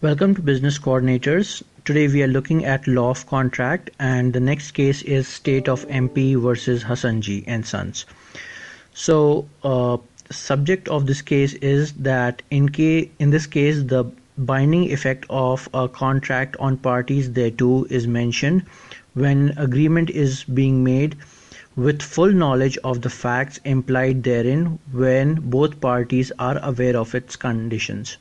Welcome to Business Coordinators. Today we are looking at law of contract, and the next case is State of MP versus Hassanji and Sons. So, subject of this case is that in this case the binding effect of a contract on parties thereto is mentioned when agreement is being made with full knowledge of the facts implied therein when both parties are aware of its conditions.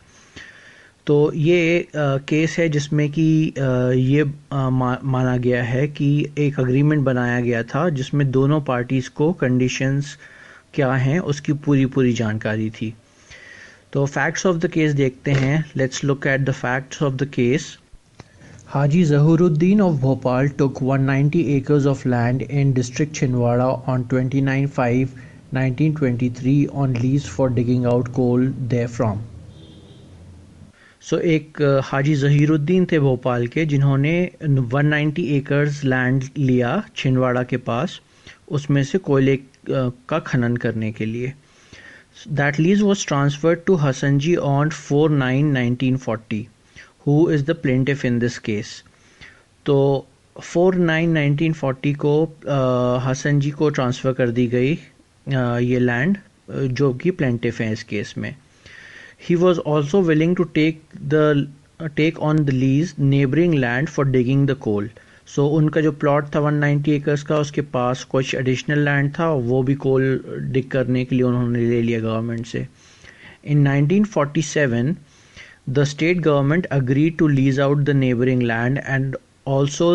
तो ये case है जिसमें कि ये माना गया है कि एक अग्रीमेंट बनाया गया था जिसमें दोनों पार्टीज़ को कंडीशंस क्या हैं उसकी पूरी जानकारी थी। तो फैक्ट्स ऑफ द केस देखते हैं। Let's look at the facts of the case. Haji Zahuruddin of Bhopal took 190 acres of land in district Chhindwara on 29/5/1923 on lease for digging out coal therefrom. एक हाजी ज़हीरुद्दीन थे भोपाल के जिन्होंने 190 acres land लिया छिंदवाड़ा के पास, उसमें से कोयले का खनन करने के लिए। That lease was transferred to Hasanji on 4/9/1940 who is the plaintiff in this case. तो 4/9/1940 को हसन जी को ट्रांसफ़र कर दी गई ये लैंड जो कि प्लेंटिफ हैं इस केस में। He was also willing to take on the lease neighboring land for digging the coal. So उनका जो प्लॉट था 190 एकर्स का, उसके पास कुछ एडिशनल लैंड था, वो भी कोल डिग करने के लिए उन्होंने ले लिया गवर्नमेंट से। In 1947, the state government agreed to lease out the neighboring land and also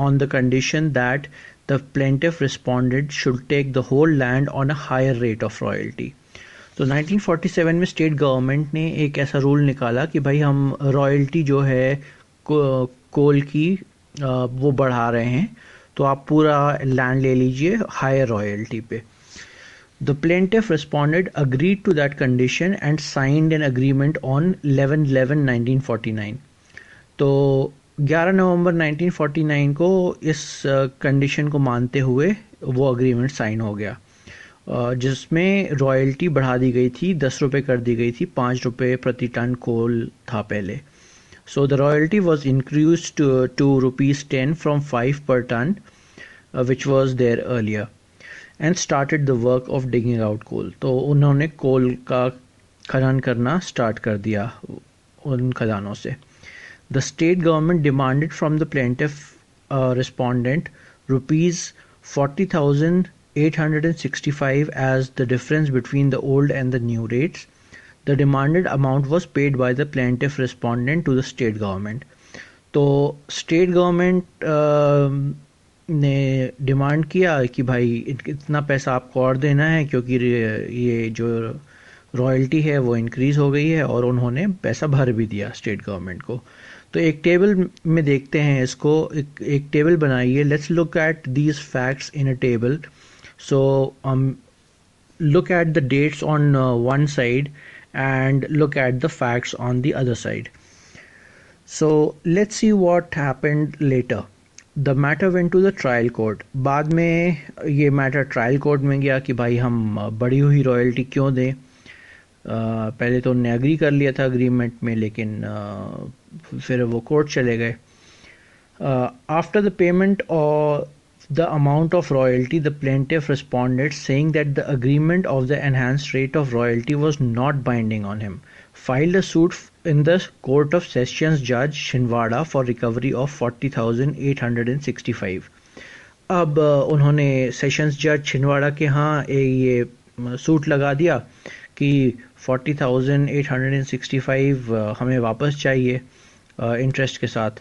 on the condition that the plaintiff respondent should take the whole land on a higher rate of royalty. तो 1947 में state government ने एक ऐसा rule निकाला कि भाई हम royalty जो है कोल की वो बढ़ा रहे हैं, तो आप पूरा लैंड ले लीजिए हायर रॉयल्टी पे। The plaintiff respondent agreed to that condition and signed an agreement on 11/11/1949। तो 11 नवंबर 1949 को इस कंडीशन को मानते हुए वो अग्रीमेंट साइन हो गया, जिसमें रॉयल्टी बढ़ा दी गई थी, 10 रुपये कर दी गई थी, 5 रुपये प्रति टन कोल था पहले। So the royalty was increase to ₹10 from 5 per ton which was there earlier and started the work of digging out coal. तो उन्होंने कोल का खनन करना स्टार्ट कर दिया उन खदानों से। The state government demanded from the plaintiff respondent ₹40,865 as the difference between the old and the new rates. The demanded amount was paid by the plaintiff respondent to the state government. तो state government ने demand किया कि भाई इतना पैसा आपको और देना है क्योंकि ये जो रॉयल्टी है वो इंक्रीज़ हो गई है, और उन्होंने पैसा भर भी दिया स्टेट गवर्नमेंट को। तो एक टेबल में देखते हैं इसको, एक टेबल बनाइए। Let's look at these facts in a table. So look at the dates on one side and look at the facts on the other side. So let's see what happened later. The matter went to the trial court. बाद में ये matter trial court में गया कि भाई हम बढ़ी हुई रॉयल्टी क्यों दें। पहले तो उन्होंने एग्री कर लिया था अग्रीमेंट में, लेकिन फिर वो कोर्ट चले गए। आफ्टर द पेमेंट और the amount of royalty, the plaintiff responded saying that the agreement of the enhanced rate of royalty was not binding on him, filed a suit in the Court of Sessions Judge Chhindwara for recovery of 40,865. अब उन्होंने sessions जज छिंदवाड़ा के यहाँ ये suit लगा दिया कि 40,865 हमें वापस चाहिए इंटरेस्ट के साथ।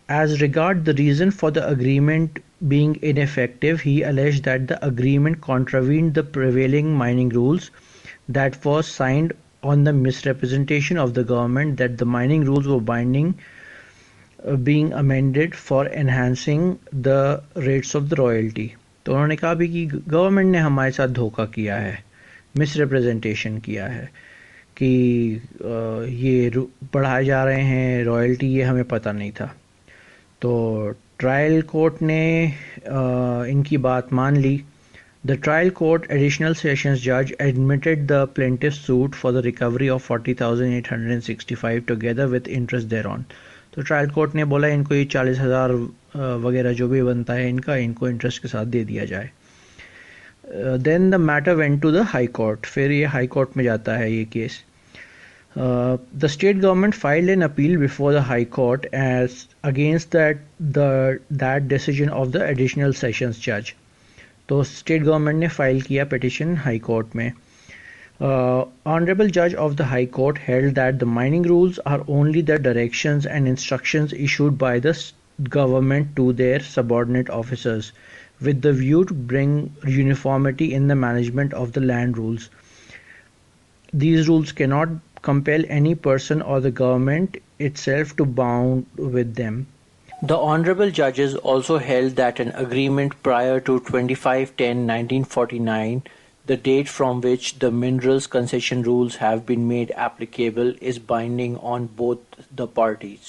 As regard the reason for the agreement being ineffective, he alleged that the agreement contravened the prevailing mining rules, that was signed on the misrepresentation of the government that the mining rules were binding, being amended for enhancing the rates of the royalty. तो उन्होंने कहा भी कि government ने हमारे साथ धोखा किया है, मिसरिप्रेजेंटेशन किया है कि ये बढ़ाए जा रहे हैं रॉयल्टी, ये हमें पता नहीं था। तो ट्रायल कोर्ट ने इनकी बात मान ली The trial court additional sessions judge admitted the plaintiff's suit for the recovery of 40,865 together with interest thereon. तो ट्रायल कोर्ट ने बोला इनको ये 40,000 वगैरह जो भी बनता है इनको इंटरेस्ट के साथ दे दिया जाए. Then the matter went to the high court. फिर ये हाई कोर्ट में जाता है ये case. The state government filed an appeal before the High Court as against that decision of the additional sessions judge. तो स्टेट गवर्नमेंट ने file किया petition high court में. Honorable Judge of the High Court held that the mining rules are only the directions and instructions issued by the government to their subordinate officers with the view to bring uniformity in the management of the land rules. These rules cannot compel any person or the government itself to bound with them. The honorable judges also held that an agreement prior to 25/10/1949, the date from which the minerals concession rules have been made applicable, is binding on both the parties.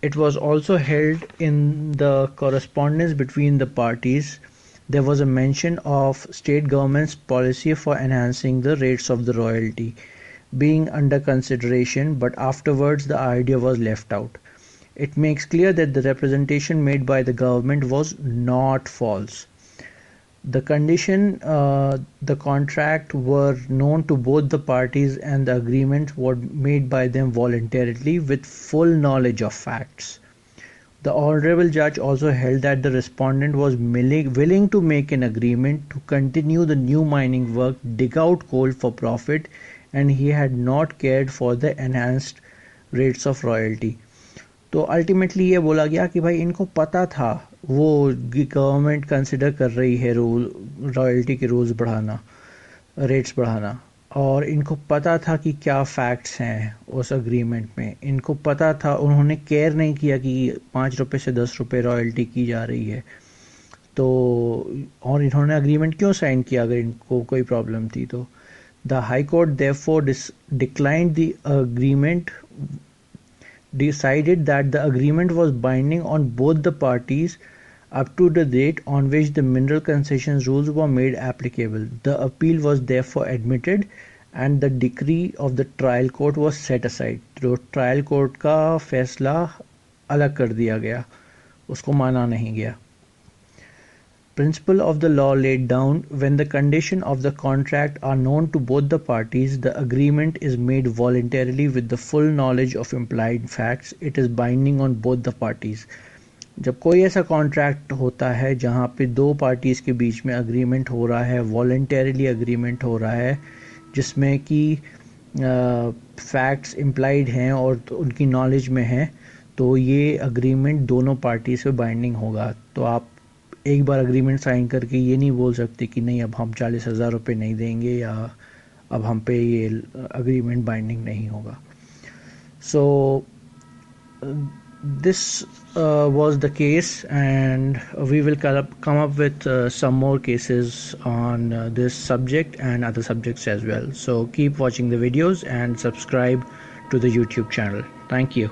It was also held in the correspondence between the parties. There was a mention of state government's policy for enhancing the rates of the royalty being under consideration, but afterwards the idea was left out. It makes clear that the representation made by the government was not false. The condition, the contract were known to both the parties and the agreement were made by them voluntarily with full knowledge of facts. The Honorable Judge also held that the respondent was willing to make an agreement to continue the new mining work, dig out coal for profit, and he had not cared for the enhanced rates of royalty. तो ultimately ये बोला गया कि भाई इनको पता था वो गवर्नमेंट कंसिडर कर रही है रॉयल्टी के रूल्स बढ़ाना, रेट्स बढ़ाना, और इनको पता था कि क्या फैक्ट्स हैं उस अग्रीमेंट में. इनको पता था, उन्होंने केयर नहीं किया कि 5 रुपये से 10 रुपये रॉयल्टी की जा रही है. तो और इन्होंने अग्रीमेंट क्यों साइन किया अगर इनको कोई प्रॉब्लम थी तो. The high court therefore declined the agreement, decided that the agreement was binding on both the parties up to the date on which the mineral concessions rules were made applicable. The appeal was therefore admitted and the decree of the trial court was set aside. तो trial court का फैसला अलग कर दिया गया, उसको माना नहीं गया. Principle of the law laid down: when the condition of the contract are known to both the parties, the agreement is made voluntarily with the full knowledge of implied facts. It is binding on both the parties. जब कोई ऐसा contract होता है जहाँ पे दो parties के बीच में अग्रीमेंट हो रहा है, वॉलंटरली अग्रीमेंट हो रहा है, जिसमें कि फैक्ट्स इम्प्लाइड हैं और उनकी नॉलेज में हैं, तो ये अग्रीमेंट दोनों पार्टी से बाइंडिंग होगा. तो आप एक बार अग्रीमेंट साइन करके ये नहीं बोल सकते कि नहीं अब हम 40,000 रुपये नहीं देंगे या अब हम पे ये अग्रीमेंट बाइंडिंग नहीं होगा. सो this was the case, and we will come up with some more cases on this subject and other subjects as well. So keep watching the videos and subscribe to the YouTube channel. Thank you.